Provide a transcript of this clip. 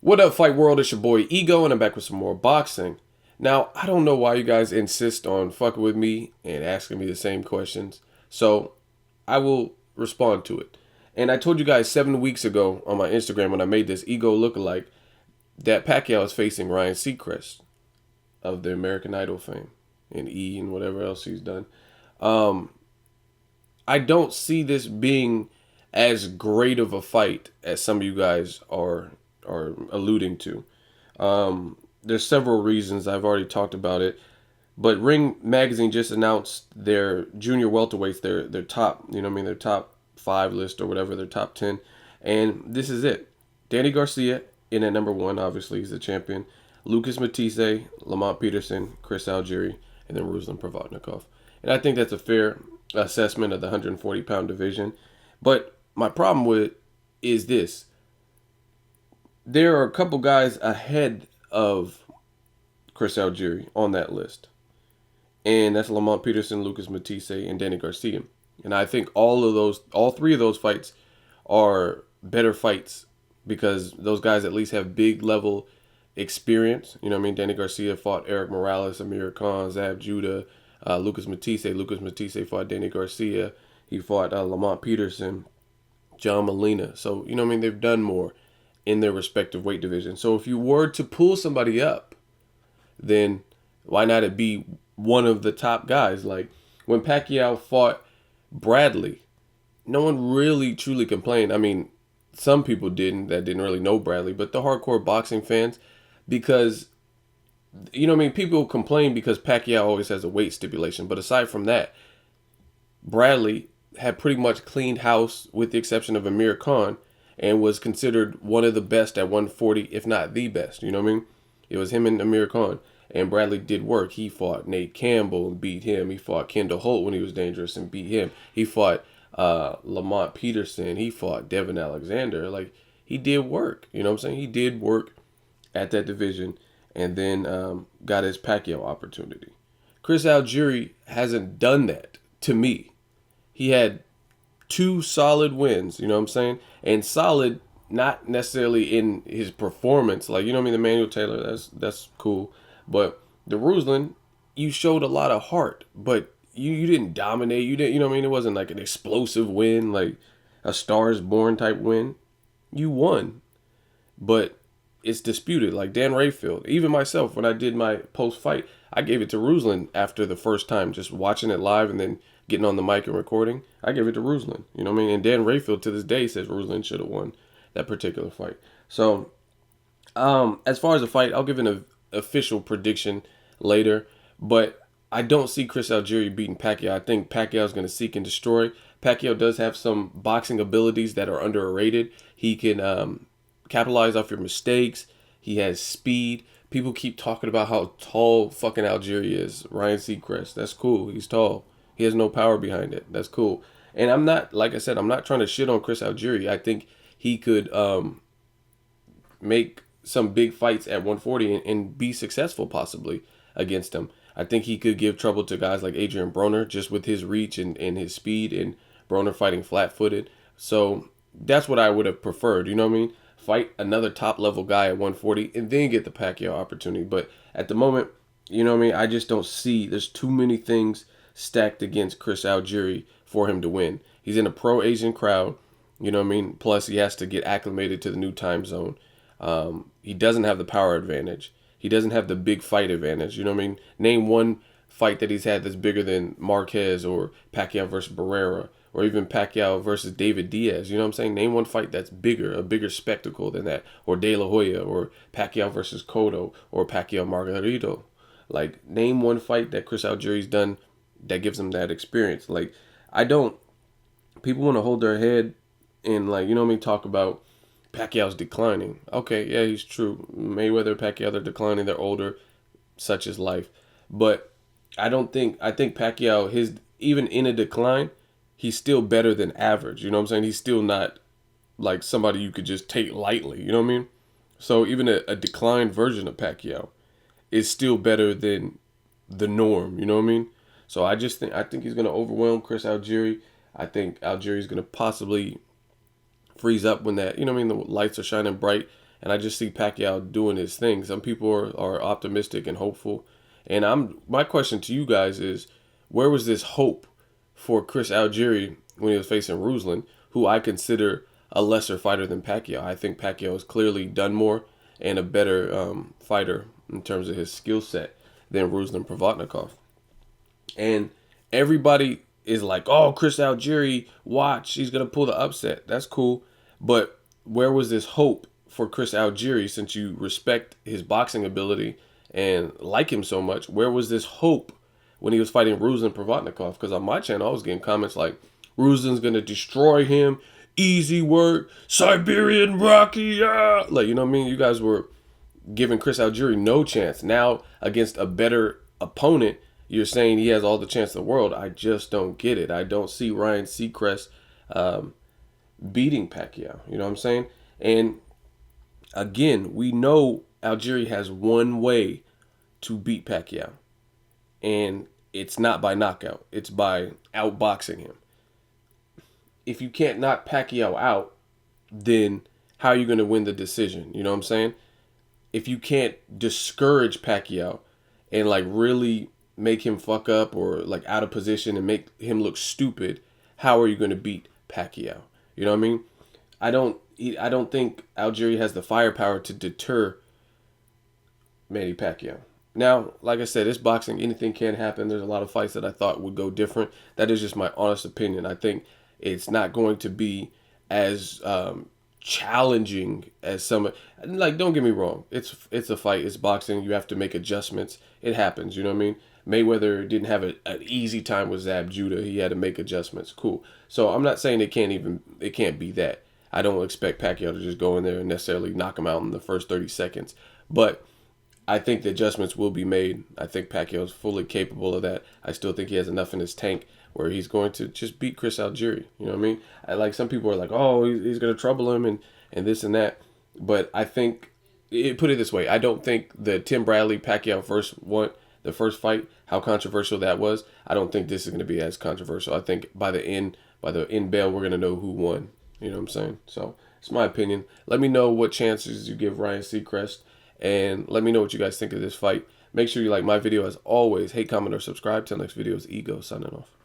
What up, Fight World? It's your boy Ego, and I'm back with some more boxing. Now, I don't know why you guys insist on fucking with me and asking me the same questions, so I will respond to it. And I told you guys 7 weeks ago on my Instagram when I made this Ego lookalike that Pacquiao is facing Ryan Seacrest of the American Idol fame and E and whatever else he's done. Um, I don't see this being as great of a fight as some of you guys are alluding to. There's several reasons. I've already talked about it, but Ring Magazine just announced their junior welterweights, their top, their top five list or whatever, their top 10, and this is it. Danny Garcia in at number one, obviously he's the champion. Lucas Matisse, Lamont Peterson, Chris Algieri, and then Ruslan Provodnikov. And I think that's a fair assessment of the 140-pound division. But my problem with it is this: there are a couple guys ahead of Chris Algieri on that list. And that's Lamont Peterson, Lucas Matisse, and Danny Garcia. And I think all three of those fights are better fights because those guys at least have big level experience. You know what I mean? Danny Garcia fought Eric Morales, Amir Khan, Zab Judah, Lucas Matisse. Lucas Matisse fought Danny Garcia. He fought Lamont Peterson, John Molina. So, you know what I mean? They've done more in their respective weight division. So if you were to pull somebody up, then why not it be one of the top guys? Like when Pacquiao fought Bradley, no one really truly complained. I mean, some people that didn't really know Bradley, but the hardcore boxing fans, because, you know what I mean, people complain because Pacquiao always has a weight stipulation. But aside from that, Bradley had pretty much cleaned house with the exception of Amir Khan and was considered one of the best at 140, if not the best. You know what I mean? It was him and Amir Khan. And Bradley did work. He fought Nate Campbell and beat him. He fought Kendall Holt when he was dangerous and beat him. He fought Lamont Peterson. He fought Devin Alexander. Like, he did work. You know what I'm saying? He did work at that division and then got his Pacquiao opportunity. Chris Algieri hasn't done that to me. He had two solid wins, you know what I'm saying? And solid, not necessarily in his performance. Like, you know what I mean? The Manuel Taylor, that's cool. But the Ruslan, you showed a lot of heart, but you didn't dominate. You didn't, you know what I mean? It wasn't like an explosive win, like a Stars Born type win. You won, but it's disputed. Like Dan Rayfield, even myself, when I did my post-fight, I gave it to Ruslan after the first time, just watching it live and then getting on the mic and recording. I gave it to Ruslan, you know what I mean? And Dan Rayfield to this day says Ruslan should have won that particular fight. So, as far as the fight, I'll give an official prediction later, but I don't see Chris Algieri beating Pacquiao. I think Pacquiao is going to seek and destroy. Pacquiao does have some boxing abilities that are underrated. He can capitalize off your mistakes. He has speed. People keep talking about how tall fucking Algieri is. Ryan Seacrest, that's cool. He's tall. He has no power behind it. That's cool. And I'm not, like I said, I'm not trying to shit on Chris Algieri. I think he could make some big fights at 140 and be successful possibly against him. I think he could give trouble to guys like Adrian Broner just with his reach and his speed, and Broner fighting flat-footed. So that's what I would have preferred, you know what I mean? Fight another top-level guy at 140 and then get the Pacquiao opportunity. But at the moment, you know what I mean, I just don't see, there's too many things stacked against Chris Algieri for him to win. He's in a pro-Asian crowd, you know what I mean? Plus, he has to get acclimated to the new time zone. He doesn't have the power advantage. He doesn't have the big fight advantage. You know what I mean? Name one fight that he's had that's bigger than Marquez or Pacquiao versus Barrera or even Pacquiao versus David Diaz. You know what I'm saying? Name one fight that's bigger, a bigger spectacle than that. Or De La Hoya or Pacquiao versus Cotto or Pacquiao Margarito. Like, name one fight that Chris Algieri's done that gives him that experience. Like, I don't... People want to hold their head and, like, you know what I mean, talk about Pacquiao's declining. Okay, yeah, he's true. Mayweather, Pacquiao, they're declining. They're older. Such is life. But I think Pacquiao, even in a decline, he's still better than average. You know what I'm saying? He's still not like somebody you could just take lightly. You know what I mean? So even a declined version of Pacquiao is still better than the norm. You know what I mean? So I think he's going to overwhelm Chris Algieri. I think Algieri's going to possibly freeze up when that, you know what I mean, the lights are shining bright and I just see Pacquiao doing his thing. Some people are optimistic and hopeful, and my question to you guys is, where was this hope for Chris Algieri when he was facing Ruslan, who I consider a lesser fighter than Pacquiao? I think Pacquiao has clearly done more and a better fighter in terms of his skill set than Ruslan Provodnikov. And everybody is like, oh, Chris Algieri, watch, he's going to pull the upset. That's cool. But where was this hope for Chris Algieri, since you respect his boxing ability and like him so much? Where was this hope when he was fighting Ruslan Provodnikov? Because on my channel, I was getting comments like, Ruslan's going to destroy him. Easy work. Siberian Rocky. Yeah. Like, you know what I mean? You guys were giving Chris Algieri no chance. Now, against a better opponent, you're saying he has all the chance in the world. I just don't get it. I don't see Ryan Seacrest beating Pacquiao. You know what I'm saying? And again, we know Algieri has one way to beat Pacquiao. And it's not by knockout. It's by outboxing him. If you can't knock Pacquiao out, then how are you going to win the decision? You know what I'm saying? If you can't discourage Pacquiao and like really make him fuck up or like out of position and make him look stupid, how are you going to beat Pacquiao? You know what I mean? I don't think Algieri has the firepower to deter Manny Pacquiao. Now, like I said, it's boxing. Anything can happen. There's a lot of fights that I thought would go different. That is just my honest opinion. I think it's not going to be as challenging as some. Like, don't get me wrong. It's a fight. It's boxing. You have to make adjustments. It happens. You know what I mean? Mayweather didn't have an easy time with Zab Judah. He had to make adjustments. Cool. So I'm not saying it can't be that. I don't expect Pacquiao to just go in there and necessarily knock him out in the first 30 seconds. But I think the adjustments will be made. I think Pacquiao is fully capable of that. I still think he has enough in his tank where he's going to just beat Chris Algieri. You know what I mean? Like some people are like, oh, he's going to trouble him and this and that. But I think, put it this way, I don't think the Tim Bradley Pacquiao the first fight, how controversial that was, I don't think this is going to be as controversial. I think by the end bell, we're going to know who won. You know what I'm saying? So it's my opinion. Let me know what chances you give Ryan Seacrest, and let me know what you guys think of this fight. Make sure you like my video as always. Hate, comment, or subscribe. Till next video is Ego signing off.